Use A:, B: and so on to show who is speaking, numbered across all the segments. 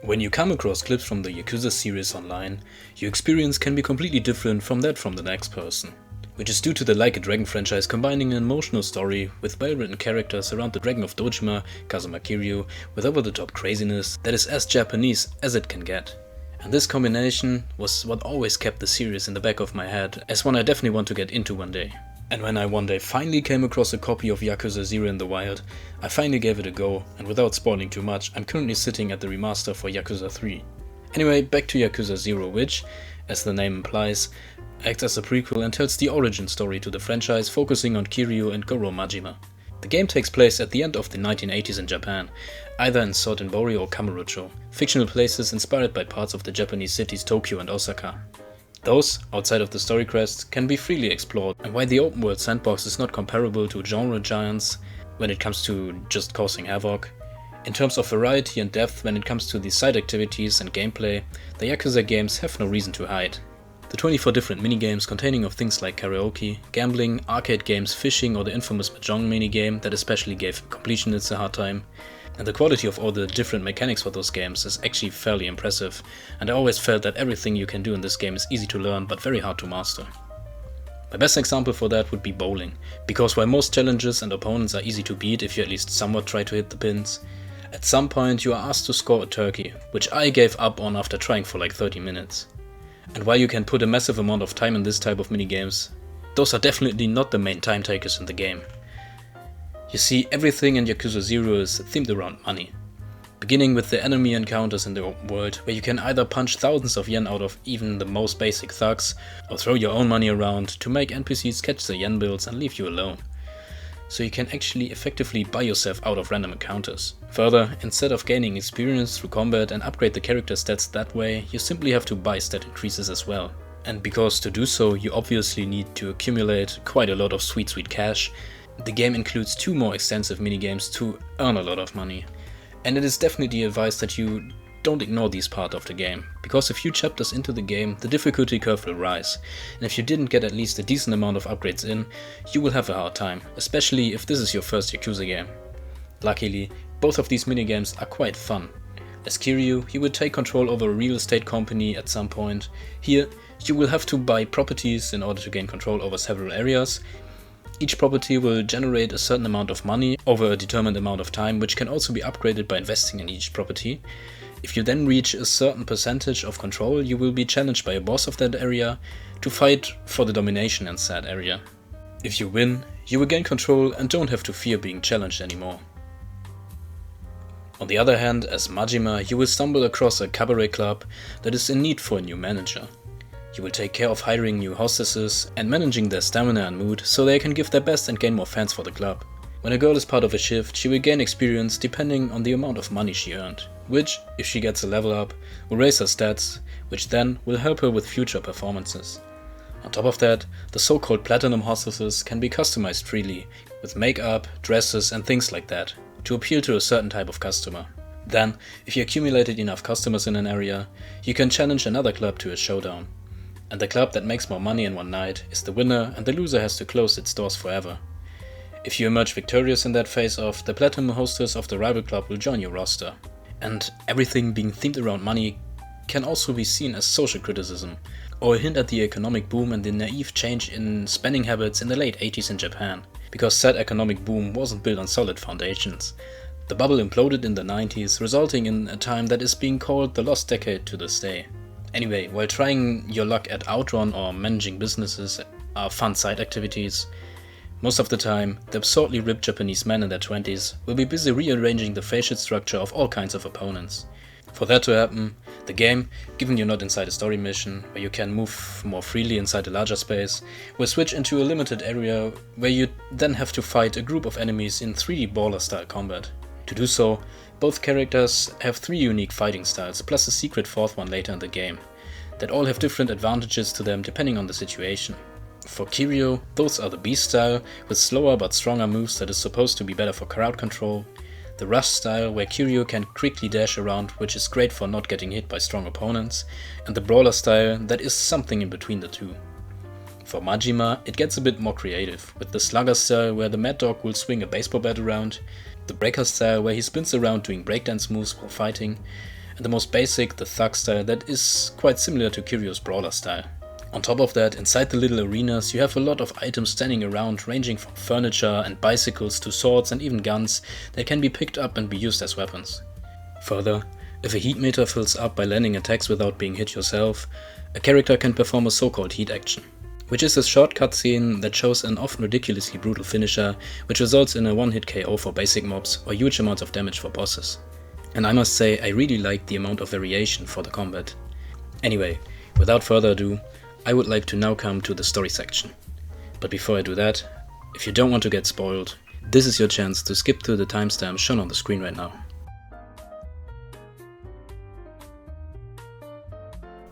A: When you come across clips from the Yakuza series online, your experience can be completely different from that from the next person. Which is due to the Like a Dragon franchise combining an emotional story with well-written characters around the Dragon of Dojima, Kazuma Kiryu, with over-the-top craziness that is as Japanese as it can get. And this combination was what always kept the series in the back of my head as one I definitely want to get into one day. And when I one day finally came across a copy of Yakuza 0 in the wild, I finally gave it a go, and without spoiling too much, I'm currently sitting at the remaster for Yakuza 3. Anyway, back to Yakuza 0, which, as the name implies, acts as a prequel and tells the origin story to the franchise, focusing on Kiryu and Goro Majima. The game takes place at the end of the 1980s in Japan, either in Sotenbori or Kamurocho, fictional places inspired by parts of the Japanese cities Tokyo and Osaka. Those, outside of the story quests, can be freely explored, and while the open world sandbox is not comparable to genre giants when it comes to just causing havoc, in terms of variety and depth when it comes to the side activities and gameplay, the Yakuza games have no reason to hide. The 24 different minigames containing of things like karaoke, gambling, arcade games, fishing, or the infamous Mahjong minigame that especially gave completionists a hard time, and the quality of all the different mechanics for those games is actually fairly impressive, and I always felt that everything you can do in this game is easy to learn but very hard to master. My best example for that would be bowling, because while most challenges and opponents are easy to beat if you at least somewhat try to hit the pins, at some point you are asked to score a turkey, which I gave up on after trying for like 30 minutes. And while you can put a massive amount of time in this type of minigames, those are definitely not the main time takers in the game. You see, everything in Yakuza 0 is themed around money. Beginning with the enemy encounters in the open world, where you can either punch thousands of yen out of even the most basic thugs, or throw your own money around to make NPCs catch the yen bills and leave you alone. So you can actually effectively buy yourself out of random encounters. Further, instead of gaining experience through combat and upgrade the character stats that way, you simply have to buy stat increases as well. And because to do so you obviously need to accumulate quite a lot of sweet cash, the game includes 2 more extensive minigames to earn a lot of money. And it is definitely advised that you don't ignore these parts of the game, because a few chapters into the game the difficulty curve will rise, and if you didn't get at least a decent amount of upgrades in, you will have a hard time, especially if this is your first Yakuza game. Luckily, both of these minigames are quite fun. As Kiryu, you will take control over a real estate company at some point. Here, you will have to buy properties in order to gain control over several areas. Each property will generate a certain amount of money over a determined amount of time, which can also be upgraded by investing in each property. If you then reach a certain percentage of control, you will be challenged by a boss of that area to fight for the domination in said area. If you win, you will gain control and don't have to fear being challenged anymore. On the other hand, as Majima, you will stumble across a cabaret club that is in need for a new manager. You will take care of hiring new hostesses and managing their stamina and mood so they can give their best and gain more fans for the club. When a girl is part of a shift, she will gain experience depending on the amount of money she earned, which, if she gets a level up, will raise her stats, which then will help her with future performances. On top of that, the so-called platinum hostesses can be customized freely, with makeup, dresses and things like that, to appeal to a certain type of customer. Then, if you accumulated enough customers in an area, you can challenge another club to a showdown. And the club that makes more money in one night is the winner, and the loser has to close its doors forever. If you emerge victorious in that face-off, the platinum hostess of the rival club will join your roster. And everything being themed around money can also be seen as social criticism, or a hint at the economic boom and the naive change in spending habits in the late 80s in Japan, because said economic boom wasn't built on solid foundations. The bubble imploded in the 90s, resulting in a time that is being called the lost decade to this day. Anyway, while trying your luck at Outrun or managing businesses are fun side activities, most of the time, the absurdly ripped Japanese men in their 20s will be busy rearranging the facial structure of all kinds of opponents. For that to happen, the game, given you're not inside a story mission, where you can move more freely inside a larger space, will switch into a limited area where you then have to fight a group of enemies in 3D brawler style combat. To do so, both characters have 3 unique fighting styles, plus a secret 4th one later in the game, that all have different advantages to them depending on the situation. For Kiryu, those are the Beast style, with slower but stronger moves that is supposed to be better for crowd control, the Rush style, where Kiryu can quickly dash around, which is great for not getting hit by strong opponents, and the Brawler style that is something in between the two. For Majima, it gets a bit more creative, with the Slugger style where the Mad Dog will swing a baseball bat around, the Breaker style where he spins around doing breakdance moves while fighting, and the most basic, the thug style that is quite similar to Kiryo's brawler style. On top of that, inside the little arenas you have a lot of items standing around, ranging from furniture and bicycles to swords and even guns that can be picked up and be used as weapons. Further, if a heat meter fills up by landing attacks without being hit yourself, a character can perform a so-called heat action, which is a short cutscene that shows an often ridiculously brutal finisher, which results in a one-hit KO for basic mobs or huge amounts of damage for bosses. And I must say, I really like the amount of variation for the combat. Anyway, without further ado, I would like to now come to the story section. But before I do that, if you don't want to get spoiled, this is your chance to skip to the timestamp shown on the screen right now.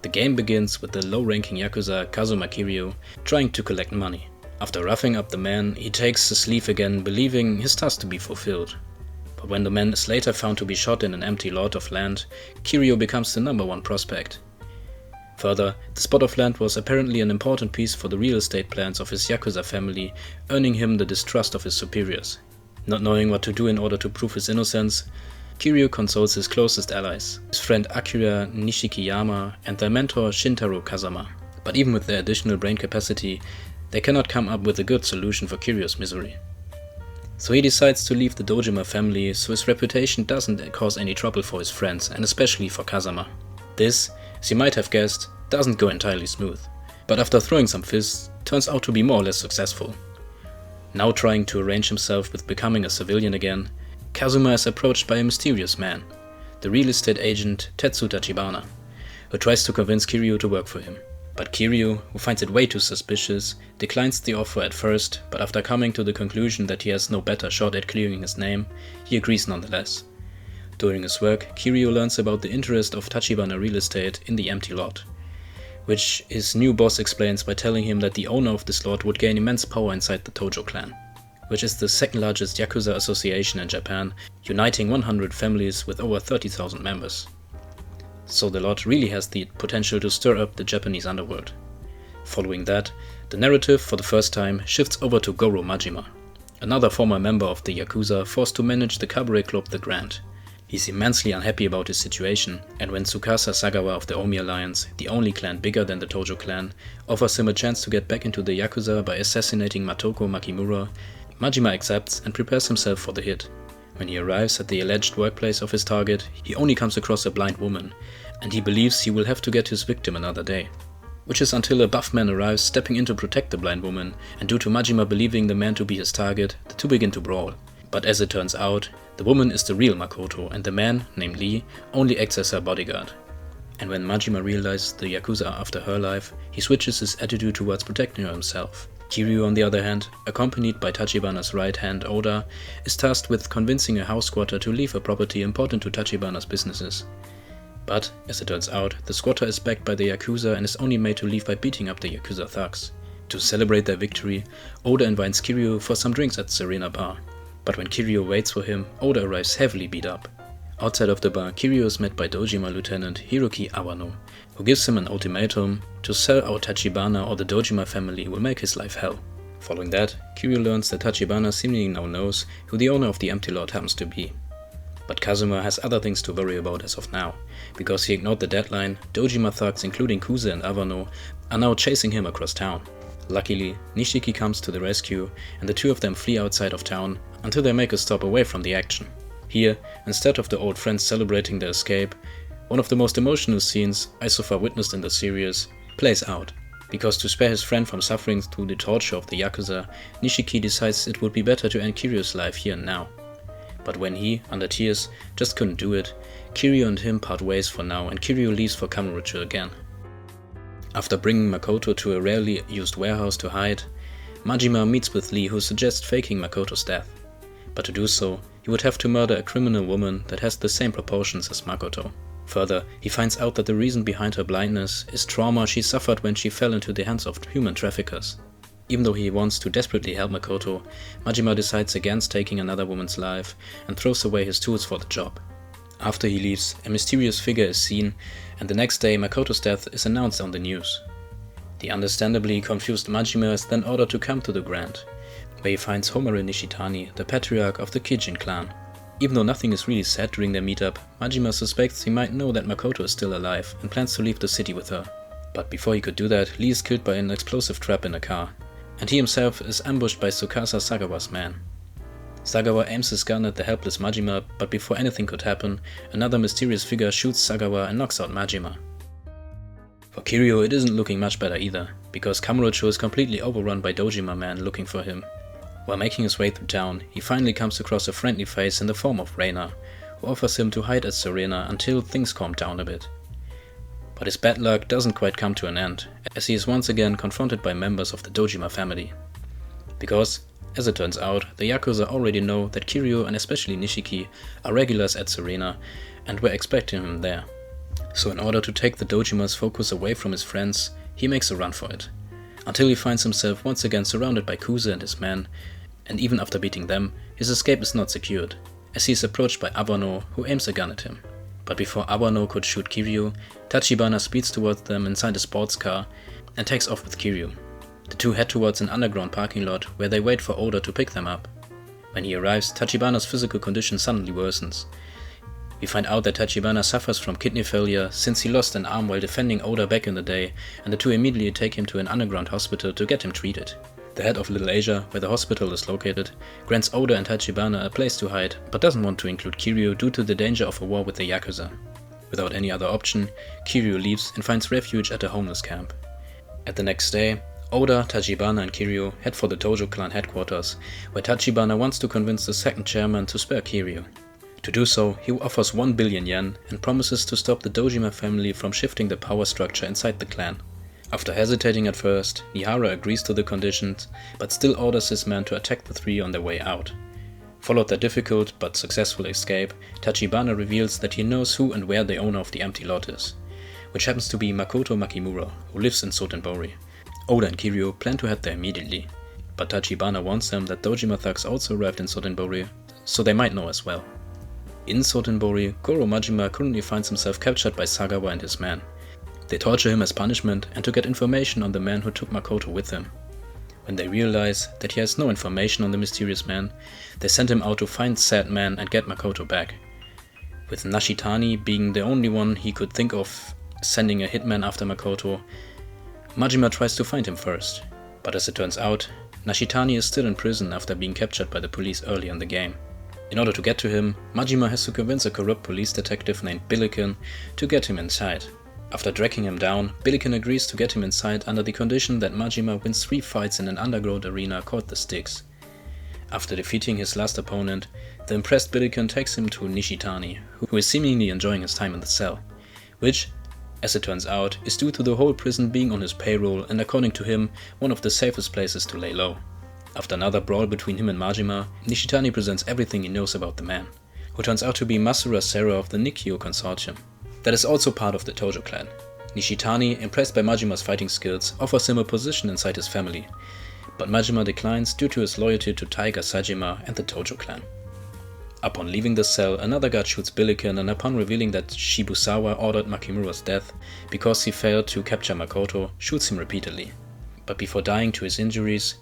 A: The game begins with the low-ranking Yakuza Kazuma Kiryu trying to collect money. After roughing up the man, he takes his leave again, believing his task to be fulfilled. But when the man is later found to be shot in an empty lot of land, Kiryu becomes the #1 prospect. Further, the spot of land was apparently an important piece for the real estate plans of his Yakuza family, earning him the distrust of his superiors. Not knowing what to do in order to prove his innocence, Kiryu consults his closest allies, his friend Akira Nishikiyama and their mentor Shintaro Kazama. But even with their additional brain capacity, they cannot come up with a good solution for Kiryu's misery. So he decides to leave the Dojima family so his reputation doesn't cause any trouble for his friends and especially for Kazama. This, as you might have guessed, doesn't go entirely smooth, but after throwing some fists, turns out to be more or less successful. Now trying to arrange himself with becoming a civilian again, Kazuma is approached by a mysterious man, the real estate agent Tetsu Tachibana, who tries to convince Kiryu to work for him. But Kiryu, who finds it way too suspicious, declines the offer at first, but after coming to the conclusion that he has no better shot at clearing his name, he agrees nonetheless. During his work, Kiryu learns about the interest of Tachibana Real Estate in the empty lot, which his new boss explains by telling him that the owner of this lot would gain immense power inside the Tojo clan, which is the second largest Yakuza association in Japan, uniting 100 families with over 30,000 members. So the lot really has the potential to stir up the Japanese underworld. Following that, the narrative for the first time shifts over to Goro Majima, another former member of the Yakuza forced to manage the cabaret club The Grand. He's immensely unhappy about his situation, and when Tsukasa Sagawa of the Omi Alliance, the only clan bigger than the Tojo clan, offers him a chance to get back into the Yakuza by assassinating Matoko Makimura, Majima accepts and prepares himself for the hit. When he arrives at the alleged workplace of his target, he only comes across a blind woman, and he believes he will have to get his victim another day. Which is until a buff man arrives stepping in to protect the blind woman, and due to Majima believing the man to be his target, the two begin to brawl. But as it turns out, the woman is the real Makoto, and the man, named Lee, only acts as her bodyguard. And when Majima realizes the Yakuza are after her life, he switches his attitude towards protecting her himself. Kiryu, on the other hand, accompanied by Tachibana's right-hand Oda, is tasked with convincing a house squatter to leave a property important to Tachibana's businesses. But, as it turns out, the squatter is backed by the Yakuza and is only made to leave by beating up the Yakuza thugs. To celebrate their victory, Oda invites Kiryu for some drinks at Serena Bar. But when Kiryu waits for him, Oda arrives heavily beat up. Outside of the bar, Kiryu is met by Dojima Lieutenant Hiroki Awano, who gives him an ultimatum: to sell out Tachibana or the Dojima family will make his life hell. Following that, Kiryu learns that Tachibana seemingly now knows who the owner of the empty lot happens to be. But Kazuma has other things to worry about as of now. Because he ignored the deadline, Dojima thugs including Kuze and Awano are now chasing him across town. Luckily, Nishiki comes to the rescue and the two of them flee outside of town until they make a stop away from the action. Here, instead of the old friends celebrating their escape, one of the most emotional scenes I so far witnessed in the series plays out. Because to spare his friend from suffering through the torture of the Yakuza, Nishiki decides it would be better to end Kiryu's life here and now. But when he, under tears, just couldn't do it, Kiryu and him part ways for now and Kiryu leaves for Kamurocho again. After bringing Makoto to a rarely used warehouse to hide, Majima meets with Lee, who suggests faking Makoto's death. But to do so, he would have to murder a criminal woman that has the same proportions as Makoto. Further, he finds out that the reason behind her blindness is trauma she suffered when she fell into the hands of human traffickers. Even though he wants to desperately help Makoto, Majima decides against taking another woman's life and throws away his tools for the job. After he leaves, a mysterious figure is seen, and the next day Makoto's death is announced on the news. The understandably confused Majima is then ordered to come to the Grand, where he finds Homare Nishitani, the patriarch of the Kijin clan. Even though nothing is really said during their meetup, Majima suspects he might know that Makoto is still alive and plans to leave the city with her. But before he could do that, Lee is killed by an explosive trap in a car, and he himself is ambushed by Tsukasa Sagawa's man. Sagawa aims his gun at the helpless Majima, but before anything could happen, another mysterious figure shoots Sagawa and knocks out Majima. For Kiryu, it isn't looking much better either, because Kamurocho is completely overrun by Dojima men looking for him. While making his way through town, he finally comes across a friendly face in the form of Reina, who offers him to hide at Serena until things calm down a bit. But his bad luck doesn't quite come to an end, as he is once again confronted by members of the Dojima family. Because, as it turns out, the Yakuza already know that Kiryu and especially Nishiki are regulars at Serena and were expecting him there. So in order to take the Dojima's focus away from his friends, he makes a run for it, until he finds himself once again surrounded by Kuze and his men, and even after beating them, his escape is not secured, as he is approached by Abano, who aims a gun at him. But before Abano could shoot Kiryu, Tachibana speeds towards them inside a sports car and takes off with Kiryu. The two head towards an underground parking lot where they wait for Oda to pick them up. When he arrives, Tachibana's physical condition suddenly worsens. We find out that Tachibana suffers from kidney failure since he lost an arm while defending Oda back in the day, and the two immediately take him to an underground hospital to get him treated. The head of Little Asia, where the hospital is located, grants Oda and Tachibana a place to hide, but doesn't want to include Kiryu due to the danger of a war with the Yakuza. Without any other option, Kiryu leaves and finds refuge at a homeless camp. At the next day, Oda, Tachibana and Kiryu head for the Tojo clan headquarters, where Tachibana wants to convince the second chairman to spare Kiryu. To do so, he offers 1 billion yen and promises to stop the Dojima family from shifting the power structure inside the clan. After hesitating at first, Nihara agrees to the conditions, but still orders his men to attack the three on their way out. Followed their difficult but successful escape, Tachibana reveals that he knows who and where the owner of the empty lot is, which happens to be Makoto Makimura, who lives in Sotenbori. Oda and Kiryu plan to head there immediately, but Tachibana warns them that Dojima thugs also arrived in Sotenbori, so they might know as well. In Sotenbori, Goro Majima currently finds himself captured by Sagawa and his men. They torture him as punishment and to get information on the man who took Makoto with him. When they realize that he has no information on the mysterious man, they send him out to find said man and get Makoto back. With Nashitani being the only one he could think of sending a hitman after Makoto, Majima tries to find him first, but as it turns out, Nashitani is still in prison after being captured by the police early in the game. In order to get to him, Majima has to convince a corrupt police detective named Billiken to get him inside. After dragging him down, Billiken agrees to get him inside under the condition that Majima wins 3 fights in an underground arena called the Styx. After defeating his last opponent, the impressed Billiken takes him to Nishitani, who is seemingly enjoying his time in the cell, which, as it turns out, is due to the whole prison being on his payroll and according to him, one of the safest places to lay low. After another brawl between him and Majima, Nishitani presents everything he knows about the man, who turns out to be Masura Sera of the Nikkyo Consortium. That is also part of the Tojo clan. Nishitani, impressed by Majima's fighting skills, offers him a position inside his family, but Majima declines due to his loyalty to Taiga Sajima and the Tojo clan. Upon leaving the cell, another guard shoots Billiken, and upon revealing that Shibusawa ordered Makimura's death because he failed to capture Makoto, shoots him repeatedly. But before dying to his injuries,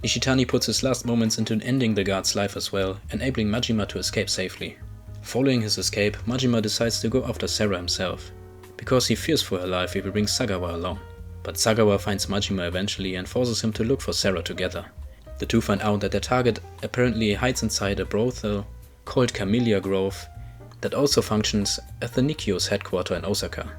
A: Nishitani puts his last moments into ending the guard's life as well, enabling Majima to escape safely. Following his escape, Majima decides to go after Sera himself, because he fears for her life if he brings Sagawa along. But Sagawa finds Majima eventually and forces him to look for Sera together. The two find out that their target apparently hides inside a brothel called Camellia Grove that also functions as the Nikkyo's headquarters in Osaka.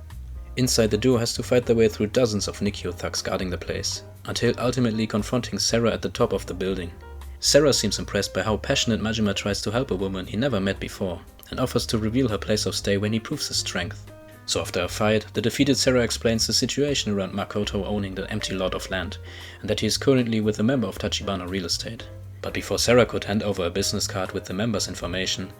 A: Inside, the duo has to fight their way through dozens of Nikkyo thugs guarding the place, until ultimately confronting Sera at the top of the building. Sera seems impressed by how passionate Majima tries to help a woman he never met before, and offers to reveal her place of stay when he proves his strength. So after a fight, the defeated Sera explains the situation around Makoto owning the empty lot of land, and that he is currently with a member of Tachibana Real Estate. But before Sera could hand over a business card with the member's information,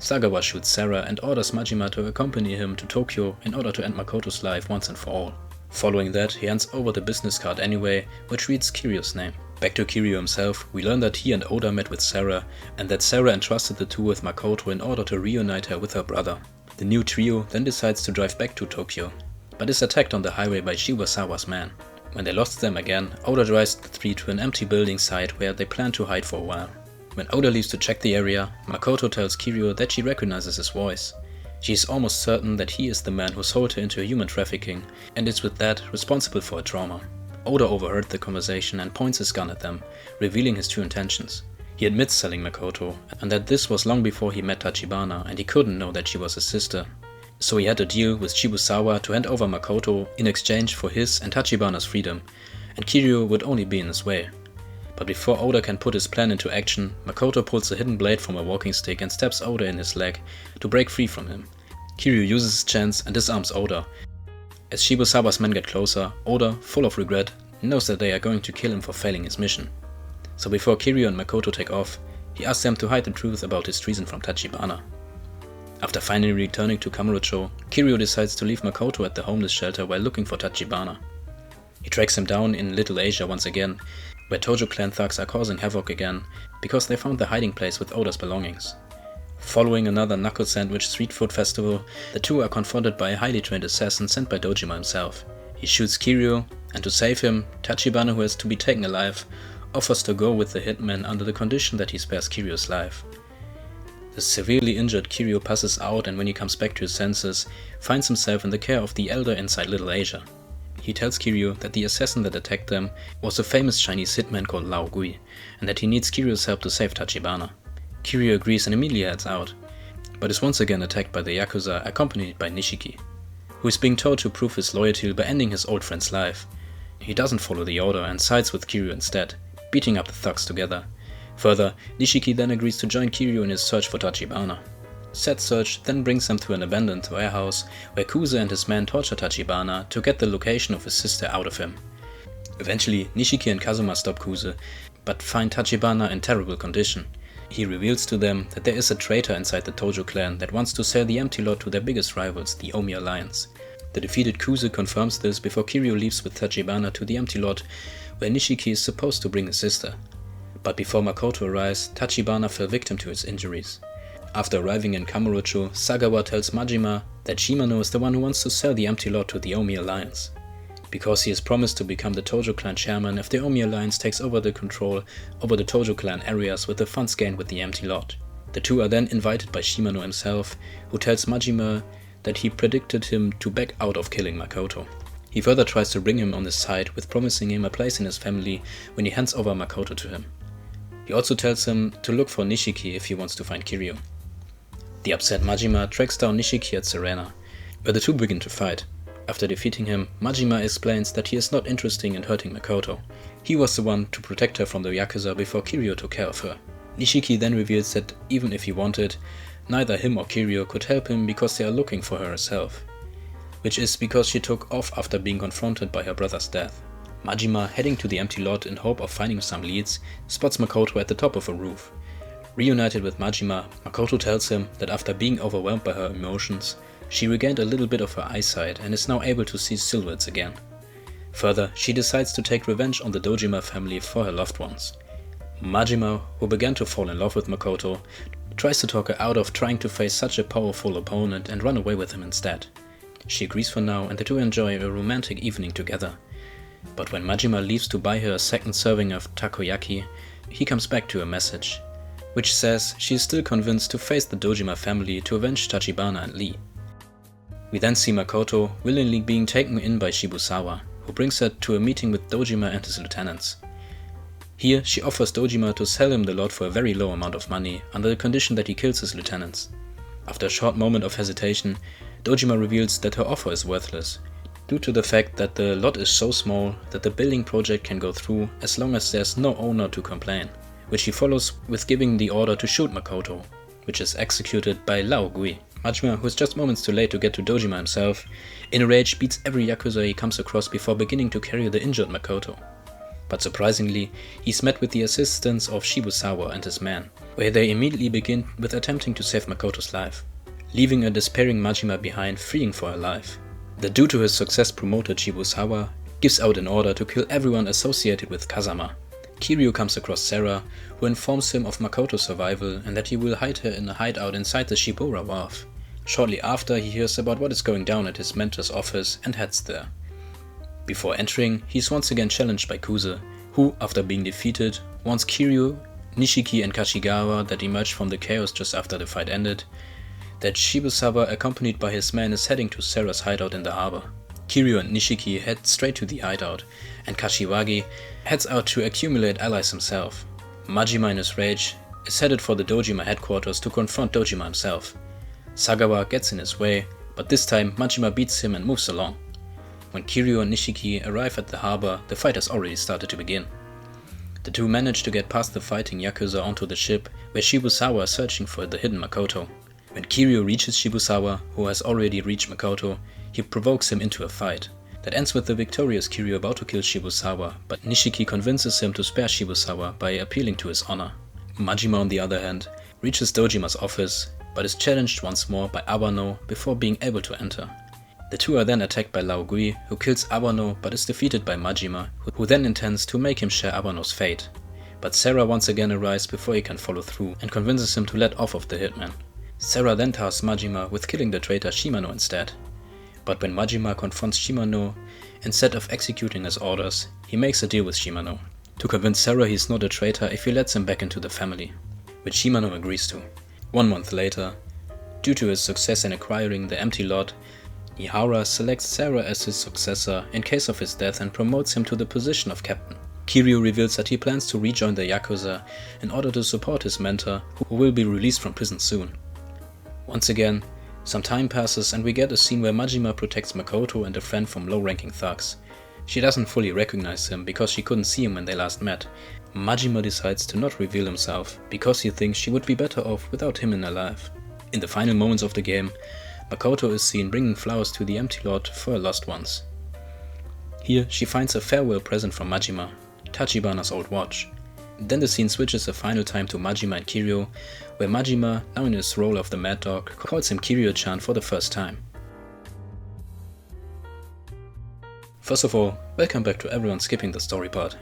A: Sagawa shoots Sera and orders Majima to accompany him to Tokyo in order to end Makoto's life once and for all. Following that, he hands over the business card anyway, which reads Kiryu's name. Back to Kiryu himself, we learn that he and Oda met with Sera, and that Sera entrusted the two with Makoto in order to reunite her with her brother. The new trio then decides to drive back to Tokyo, but is attacked on the highway by Shibusawa's man. When they lost them again, Oda drives the three to an empty building site where they plan to hide for a while. When Oda leaves to check the area, Makoto tells Kiryu that she recognizes his voice. She is almost certain that he is the man who sold her into human trafficking, and is with that responsible for her trauma. Oda overheard the conversation and points his gun at them, revealing his true intentions. He admits selling Makoto, and that this was long before he met Tachibana and he couldn't know that she was his sister. So he had a deal with Shibusawa to hand over Makoto in exchange for his and Tachibana's freedom, and Kiryu would only be in his way. But before Oda can put his plan into action, Makoto pulls a hidden blade from a walking stick and stabs Oda in his leg to break free from him. Kiryu uses his chance and disarms Oda. As Shibusawa's men get closer, Oda, full of regret, knows that they are going to kill him for failing his mission. So before Kiryu and Makoto take off, he asks them to hide the truth about his treason from Tachibana. After finally returning to Kamurocho, Kiryu decides to leave Makoto at the homeless shelter while looking for Tachibana. He tracks him down in Little Asia once again, where Tojo clan thugs are causing havoc again, because they found the hiding place with Oda's belongings. Following another knuckle sandwich street food festival, the two are confronted by a highly trained assassin sent by Dojima himself. He shoots Kiryu, and to save him, Tachibana, who has to be taken alive, offers to go with the hitman under the condition that he spares Kiryu's life. The severely injured Kiryu passes out, and when he comes back to his senses, finds himself in the care of the elder inside Little Asia. He tells Kiryu that the assassin that attacked them was a famous Chinese hitman called Lao Gui, and that he needs Kiryu's help to save Tachibana. Kiryu agrees and immediately heads out, but is once again attacked by the Yakuza, accompanied by Nishiki, who is being told to prove his loyalty by ending his old friend's life. He doesn't follow the order and sides with Kiryu instead, beating up the thugs together. Further, Nishiki then agrees to join Kiryu in his search for Tachibana. Said search then brings them to an abandoned warehouse where Kuze and his men torture Tachibana to get the location of his sister out of him. Eventually, Nishiki and Kazuma stop Kuze, but find Tachibana in terrible condition. He reveals to them that there is a traitor inside the Tojo clan that wants to sell the empty lot to their biggest rivals, the Omi Alliance. The defeated Kuze confirms this before Kiryu leaves with Tachibana to the empty lot, where Nishiki is supposed to bring his sister. But before Makoto arrives, Tachibana fell victim to his injuries. After arriving in Kamurocho, Sagawa tells Majima that Shimano is the one who wants to sell the empty lot to the Omi Alliance, because he has promised to become the Tojo clan chairman if the Omi Alliance takes over the control over the Tojo clan areas with the funds gained with the empty lot. The two are then invited by Shimano himself, who tells Majima that he predicted him to back out of killing Makoto. He further tries to bring him on his side with promising him a place in his family when he hands over Makoto to him. He also tells him to look for Nishiki if he wants to find Kiryu. The upset Majima tracks down Nishiki at Serena, where the two begin to fight. After defeating him, Majima explains that he is not interested in hurting Makoto. He was the one to protect her from the Yakuza before Kiryu took care of her. Nishiki then reveals that even if he wanted, neither him or Kiryu could help him because they are looking for her herself, which is because she took off after being confronted by her brother's death. Majima, heading to the empty lot in hope of finding some leads, spots Makoto at the top of a roof. Reunited with Majima, Makoto tells him that after being overwhelmed by her emotions, she regained a little bit of her eyesight and is now able to see silhouettes again. Further, she decides to take revenge on the Dojima family for her loved ones. Majima, who began to fall in love with Makoto, tries to talk her out of trying to face such a powerful opponent and run away with him instead. She agrees for now, and the two enjoy a romantic evening together. But when Majima leaves to buy her a second serving of takoyaki, he comes back to a message, which says she is still convinced to face the Dojima family to avenge Tachibana and Lee. We then see Makoto willingly being taken in by Shibusawa, who brings her to a meeting with Dojima and his lieutenants. Here, she offers Dojima to sell him the lot for a very low amount of money, under the condition that he kills his lieutenants. After a short moment of hesitation, Dojima reveals that her offer is worthless, due to the fact that the lot is so small that the building project can go through as long as there's no owner to complain, which he follows with giving the order to shoot Makoto, which is executed by Lao Gui. Majima, who is just moments too late to get to Dojima himself, in a rage beats every Yakuza he comes across before beginning to carry the injured Makoto. But surprisingly, he's met with the assistance of Shibusawa and his men, where they immediately begin with attempting to save Makoto's life, leaving a despairing Majima behind fleeing for her life. The due to his success promoted Shibusawa gives out an order to kill everyone associated with Kazama. Kiryu comes across Sarah, who informs him of Makoto's survival and that he will hide her in a hideout inside the Shibora Wharf. Shortly after, he hears about what is going down at his mentor's office and heads there. Before entering, he is once again challenged by Kuze, who, after being defeated, warns Kiryu Nishiki and Kashigawa that emerged from the chaos just after the fight ended, that Shibusawa accompanied by his men is heading to Sera's hideout in the harbor. Kiryu and Nishiki head straight to the hideout, and Kashiwagi heads out to accumulate allies himself. Majima in his rage is headed for the Dojima headquarters to confront Dojima himself. Sagawa gets in his way, but this time Majima beats him and moves along. When Kiryu and Nishiki arrive at the harbor, the fight has already started to begin. The two manage to get past the fighting Yakuza onto the ship, where Shibusawa is searching for the hidden Makoto. When Kiryu reaches Shibusawa, who has already reached Makoto, he provokes him into a fight. That ends with the victorious Kiryu about to kill Shibusawa, but Nishiki convinces him to spare Shibusawa by appealing to his honor. Majima, on the other hand, reaches Dojima's office, but is challenged once more by Awano before being able to enter. The two are then attacked by Laogui, who kills Awano but is defeated by Majima, who then intends to make him share Awano's fate. But Sera once again arrives before he can follow through and convinces him to let off of the hitman. Sera then tasks Majima with killing the traitor Shimano instead. But when Majima confronts Shimano, instead of executing his orders, he makes a deal with Shimano to convince Sera he's not a traitor if he lets him back into the family, which Shimano agrees to. 1 month later, due to his success in acquiring the empty lot, Ihara selects Sera as his successor in case of his death and promotes him to the position of captain. Kiryu reveals that he plans to rejoin the Yakuza in order to support his mentor, who will be released from prison soon. Once again, some time passes and we get a scene where Majima protects Makoto and a friend from low-ranking thugs. She doesn't fully recognize him because she couldn't see him when they last met. Majima decides to not reveal himself because he thinks she would be better off without him in her life. In the final moments of the game, Makoto is seen bringing flowers to the empty lot for her lost ones. Here she finds a farewell present from Majima, Tachibana's old watch. Then the scene switches a final time to Majima and Kiryu, where Majima, now in his role of the Mad Dog, calls him Kiryu-chan for the first time. First of all, welcome back to everyone skipping the story part.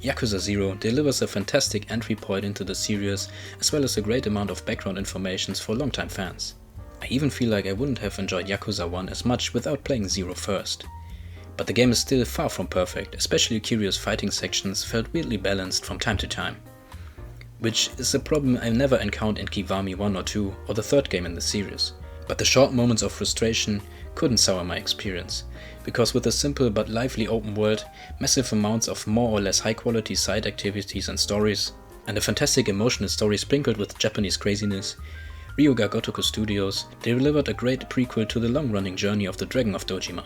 A: Yakuza 0 delivers a fantastic entry point into the series, as well as a great amount of background information for longtime fans. I even feel like I wouldn't have enjoyed Yakuza 1 as much without playing 0 first. But the game is still far from perfect, especially Kiryu's fighting sections felt weirdly balanced from time to time. Which is a problem I never encountered in Kiwami 1 or 2 or the third game in the series. But the short moments of frustration couldn't sour my experience, because with a simple but lively open world, massive amounts of more or less high quality side activities and stories, and a fantastic emotional story sprinkled with Japanese craziness, Ryuga Gotoku Studios delivered a great prequel to the long-running journey of the Dragon of Dojima.